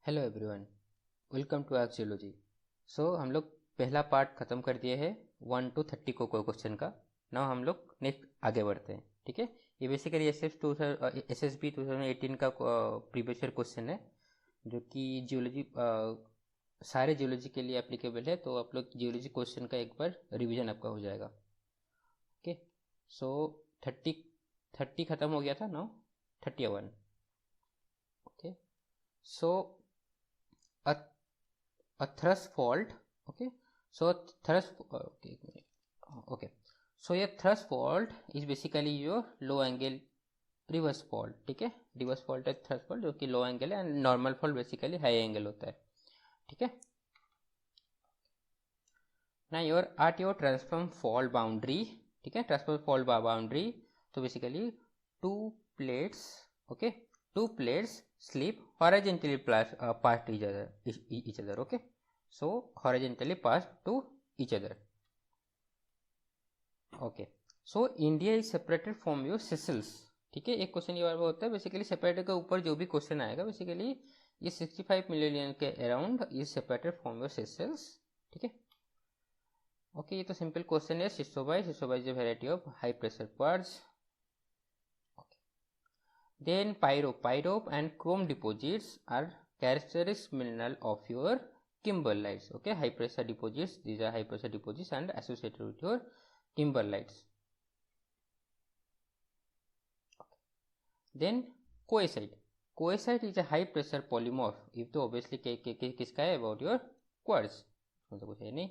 Hello everyone, welcome to arc geology. हम लोग पहला पार्ट ख़त्म कर दिए हैं 1 to 30 को क्वेश्चन का। नाउ हम लोग नेक्स्ट आगे बढ़ते हैं। ठीक है, ये बेसिकली SSB 2018 का प्रीवियस ईयर क्वेश्चन है, जो कि जियोलॉजी सारे जियोलॉजी के लिए एप्लीकेबल है। तो आप लोग जियोलॉजी क्वेश्चन का एक बार रिवीजन आपका हो जाएगा। ओके, सो 30 ख़त्म हो गया था, now 31। Okay, so a, a thrust fault. Okay, so so a thrust fault is basically your low angle reverse fault. ठीक है, रिवर्स फॉल्ट है thrust fault, जो कि लो एंगल है, and normal fault basically high angle होता है। ठीक है, ना योर ट्रांसफॉर्म फॉल्ट बाउंड्री। ठीक है, ट्रांसफॉर्म फॉल्ट बाउंड्री, तो basically to plates, okay, to plates slip horizontally past each other. Okay, so horizontally past to each other. Okay, so India is separated from your Seychelles. ठीक है, एक question ये बार होता है basically separated के ऊपर जो भी क्वेश्चन आएगा बेसिकली ये 65 मिलियन के around is separated from your Seychelles. ठीक है, ओके, ये तो सिंपल क्वेश्चन है। शिशोबाई is a variety of high pressure quartz. Then pyrope and chrome deposits are characteristic mineral of your kimberlites. Okay, high pressure deposits, these are high pressure deposits and associated with your kimberlites. Okay. Then coesite is a high pressure polymorph. if तो obviously किसका है, about your quartz, मतलब कुछ है नहीं।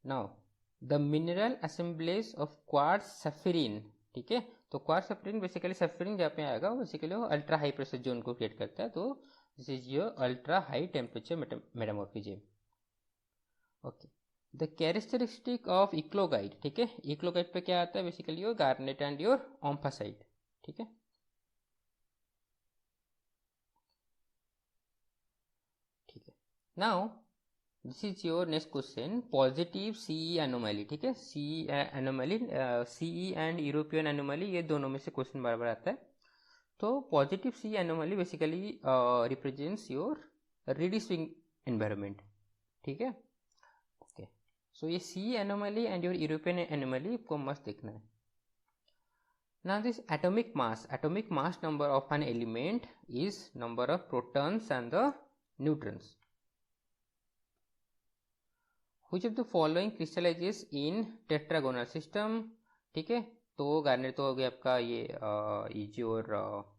Now the mineral assemblage of quartz sapphirine. ठीक है, तो क्वार्ट्ज सफरिंग बेसिकली सफरिंग जहाँ पे आएगा वो बेसिकली वो अल्ट्रा हाई प्रेशर जोन को क्रिएट करता है। तो this is your ultra high temperature metamorphism. Okay, the characteristic of eclogite. ठीक है, इक्लोगाइट पे क्या आता है basically your garnet and your omphacite. ठीक है, ठीक है, now this is your next question, positive Ce anomaly. ठीक है, Ce anomaly, Ce and European anomaly, ये दोनों में से क्वेश्चन बार बार आता है। तो positive Ce anomaly basically represents your reducing environment. ठीक है, ओके, सो ये Ce anomaly and your European anomaly को मस्त देखना है। Now this atomic mass number of an element is number of protons and the neutrons. Which of the following crystallizes in tetragonal system? ठीक है, तो garnet तो हो गया आपका ये जो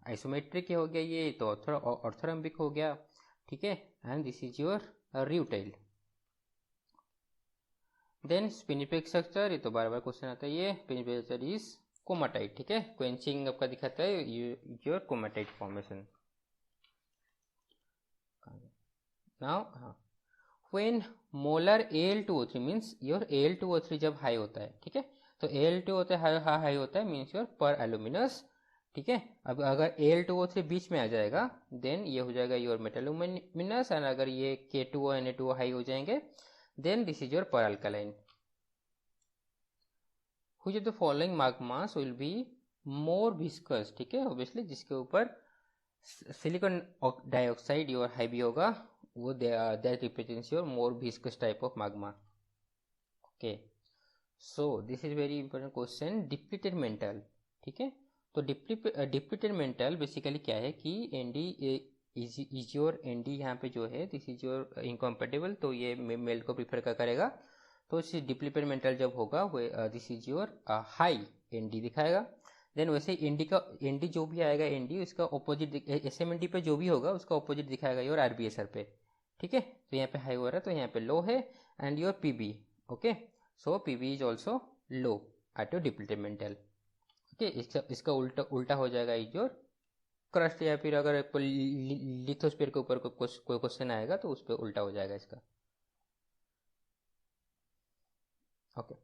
आइसोमेट्रिक हो गया, ये तो ऑर्थोरम्बिक हो गया। ठीक है, and this is your rutile. Then spinifex structure, ये तो बार बार क्वेश्चन आता है, ये स्पिनिफिक स्ट्रक्चर इज कोमाटाइट। ठीक है, क्वेंचिंग आपका दिखाता है योर कोमाटाइट फॉर्मेशन। नाउ हाँ, when molar Al2O3 means your Al2O3 जब हाई होता है, ठीक है, तो Al2 होता है हाई होता है मीन्स योर पर एल्यूमिनस। ठीक है, अब अगर Al2O3 बीच में आ जाएगा देन ये हो जाएगा योर मेटालुमिनस, एंड अगर ये K2O Na2O हाई हो जाएंगे देन दिस इज योर पर alkaline. Which of the following magmas will be more viscous. ठीक है, ऑब्वियसली जिसके ऊपर सिलिकॉन डाइऑक्साइड योर हाई भी होगा वो that represents your more viscous type of magma. Okay, so this is very important question, depleted mantle। ठीक है, तो depleted mantle बेसिकली क्या है कि Nd is your Nd यहाँ पे जो है दिस इज योर इनकम्पेटिबल, तो ये मेल को प्रीफर करेगा। तो डिप्लीटेड मेंटल जब होगा वो this is your high Nd दिखाएगा। देन वैसे Nd जो भी आएगा Nd उसका ऑपोजिट SMND पे जो भी होगा उसका ऑपोजिट दिखाएगा योर RBSR पे। ठीक है, तो यहाँ पे हाई हो रहा है तो यहाँ पे लो है, and your PB। Okay, so PB is also low at your depleted mental. Okay, इसका उल्टा हो जाएगा इज योर क्रस्ट, या फिर अगर लिथोस्फीयर के ऊपर कोई क्वेश्चन आएगा तो उस पर उल्टा हो जाएगा इसका। Okay,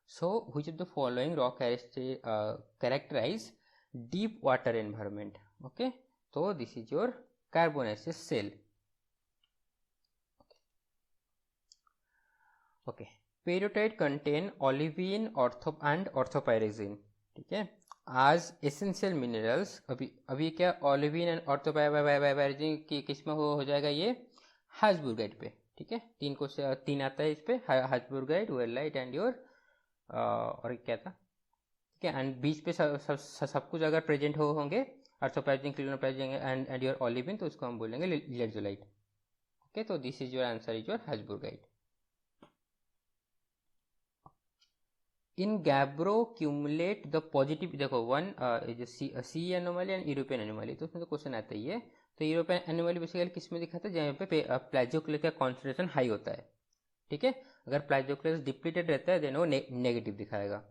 so which of the following rock characterize deep water environment. Okay, तो this is your carbonaceous shale. Okay, peridotite contain olivine and orthopyroxene। ठीक है, आज एसेंशियल मिनरल्स अभी क्या ओलिविन एंड ऑर्थोपाइरिन की किस में हो जाएगा ये हार्ट्सबुर्गाइट पे, ठीक है। तीन आता है इस पे, हार्ट्सबुर्गाइट, वेलाइट एंड योर और क्या था, ठीक है। एंड बीच पे सब कुछ अगर प्रेजेंट होंगे orthopyroxene, clinopyroxene and your olivine, तो उसको हम बोलेंगे लेटजोलाइट। ओके, तो this is your answer, is your harzburgite. In gabbro cumulate the positive, देखो one Ce anomaly and European anomaly, तो उसमें तो क्वेश्चन आता ही है। तो यूरोपियन एनोमली बेसिकली किस में दिखाता है, जहाँ पे प्लाजियोक्लेस का कॉन्सेंट्रेशन हाई होता है, ठीक है। अगर प्लाजियोक्लेस डिप्लीटेड रहता है देन वो नेगेटिव दिखाएगा।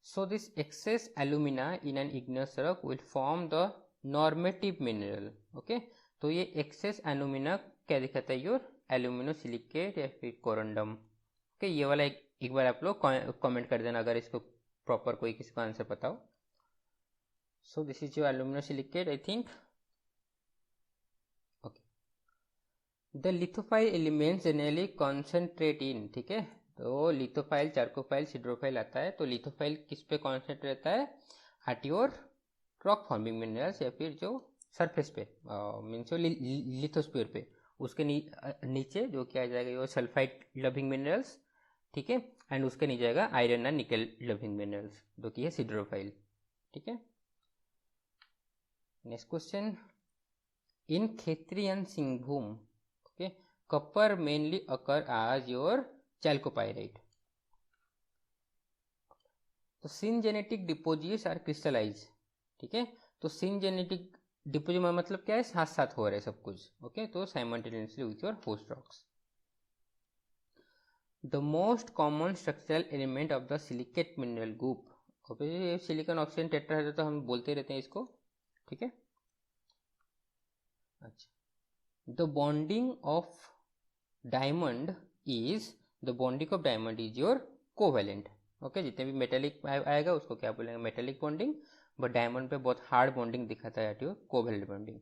So this excess alumina in an igneous rock will form the normative mineral. Okay, तो ये excess alumina क्या दिखाता है, योर एल्यूमिनोसिलिकेट या फिर कोरंडम। ओके, ये वाला एक बार आप लोग कमेंट कर देना अगर इसको प्रॉपर कोई किसी का आंसर पता हो। So this is your aluminosilicate I think. Okay, the lithophile elements generally concentrate in, ठीक है। तो लिथोफाइल, चारकोफाइल, सिड्रोफाइल आता है। तो लिथोफाइल किस पे कॉन्सेंट्रेट रहता है, at your rock forming minerals या फिर जो सरफेस पे मीन्स लिथोस्फीयर पे, उसके नीचे जो क्या आ जाएगा, योर सल्फाइड लविंग मिनरल्स, ठीक है। एंड उसके नीचे जाएगा iron and nickel loving minerals, जो कि है सिड्रोफाइल, ठीक है। Next question, in Khetri and Singhbhum, okay, copper mainly occur as your chalcopyrite. तो सिनजेनेटिक डिपोजिट्स आर क्रिस्टलाइज, ठीक है। तो सिनजेनेटिक डिपोजिट मतलब क्या है, साथ साथ हो रहा है सब कुछ, ओके। तो simultaneously with your host rocks. The most common structural element of the silicate mineral group, silicon oxygen tetrahedral तो हम बोलते रहते हैं इसको, ठीक है। अच्छा, the bonding of diamond is, the bonding of diamond is your covalent, okay. जितने भी मेटेलिक आएगा उसको क्या बोलेंगे, मेटेलिक बॉन्डिंग। बट डायमंड पे बहुत हार्ड बॉन्डिंग दिखाता है, your covalent bonding.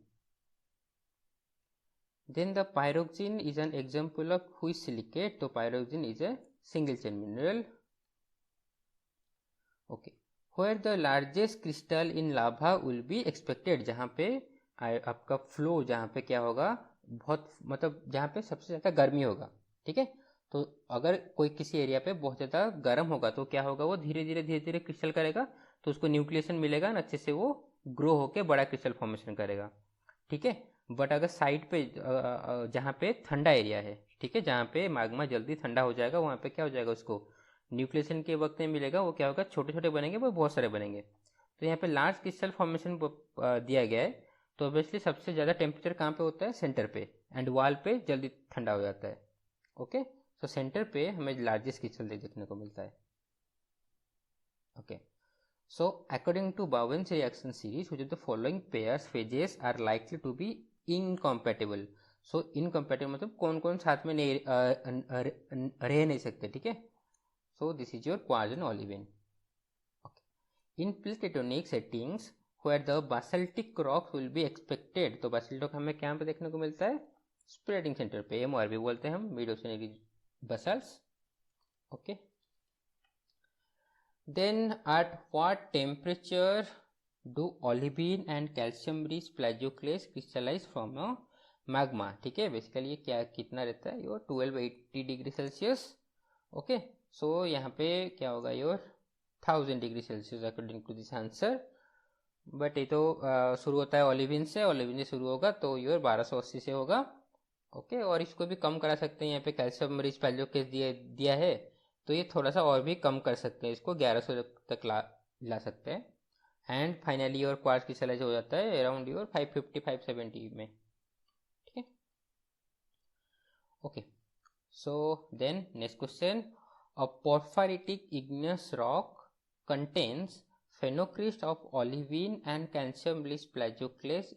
Then the pyroxene is an example of which silicate, तो pyroxene is a single chain mineral, okay. Where the largest crystal in lava will be expected, जहाँ पे आपका flow, जहाँ पे क्या होगा, बहुत मतलब जहाँ पे सबसे ज़्यादा गर्मी होगा, ठीक है। तो अगर कोई किसी एरिया पे बहुत ज़्यादा गर्म होगा तो क्या होगा, वो धीरे धीरे क्रिस्टल करेगा, तो उसको न्यूक्लिएशन मिलेगा ना, अच्छे से वो ग्रो होके बड़ा क्रिस्टल फॉर्मेशन करेगा, ठीक है। बट अगर साइड पे जहाँ पे ठंडा एरिया है, ठीक है, जहाँ पे मैग्मा जल्दी ठंडा हो जाएगा, वहाँ पे क्या हो जाएगा, उसको न्यूक्लिएशन के वक्त में मिलेगा, वो क्या होगा, छोटे छोटे बनेंगे, वो बहुत सारे बनेंगे। तो यहाँ पे लार्ज क्रिस्टल फॉर्मेशन दिया गया है, तो ऑब्वियसली सबसे ज़्यादा टेम्परेचर कहाँ पे होता है, सेंटर पे, एंड वॉल पे जल्दी ठंडा हो जाता है, ओके। सो सेंटर पे हमें लार्जेस्ट क्रिस्टल देखने को मिलता है, okay. So according to Bowen's reaction series, which of the following pairs phases are likely to be incompatible? So incompatible मतलब कौन कौन साथ में नहीं रह नहीं सकते, ठीक है। So this is your quartz and olivine, okay. In plate tectonic settings where the basaltic rocks will be expected, तो बासल्टिक रॉक हमें क्या पे देखने को मिलता है, स्प्रेडिंग सेंटर पे, एमओआरबी बोलते हैं हम, mid ओशियनरी basals, okay। Then at what temperature do olivine and calcium rich plagioclase crystallize from a magma, ठीक है। बेसिकली ये क्या कितना रहता है, your 1280 degree Celsius, okay. So यहाँ पे क्या होगा, your 1000 degree Celsius according to this answer. But ये तो शुरू होता है ओलिविन से शुरू होगा, तो योर 1280 से होगा, ओके। और इसको भी कम करा सकते हैं, यहाँ पे कैल्शियम रिच प्लाजियोक्लेस दिया है, तो ये थोड़ा सा और भी कम कर सकते हैं, इसको 1100 तक ला सकते हैं। And finally your quartz crystallize हो जाता है अराउंड योर 550 570 में, ठीक है, okay. So then next question, a porphyritic igneous rock contains phenocryst of olivine and calcium rich plagioclase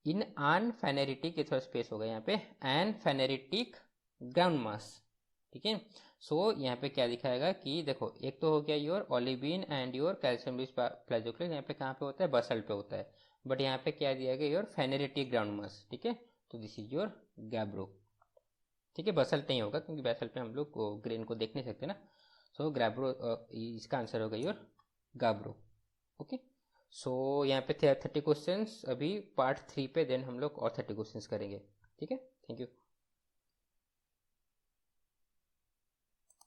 in an phaneritic, ये थोड़ा स्पेस होगा यहाँ पे, एन फेनेरिटिक ग्राउंड मास, ठीक है। सो यहाँ पे क्या दिखाएगा कि देखो, एक तो हो गया your olivine and your calcium rich plagioclase, यहाँ पे कहाँ पे होता है, बसल्ट पे होता है। बट यहाँ पे क्या दिया गया, योर फेनेरिटिक ग्राउंड मास, ठीक है। तो दिस इज योर गैब्रो, ठीक है। बसल्ट नहीं होगा क्योंकि बसल्ट पे हम लोग ग्रेन को देख नहीं सकते ना। सो ग्रैब्रो, इसका आंसर होगा योर गाब्रो। ओके, सो यहाँ पे थे 30 क्वेश्चंस, अभी पार्ट 3 पे देन हम लोग और 30 क्वेश्चंस करेंगे। ठीक है, थैंक यू।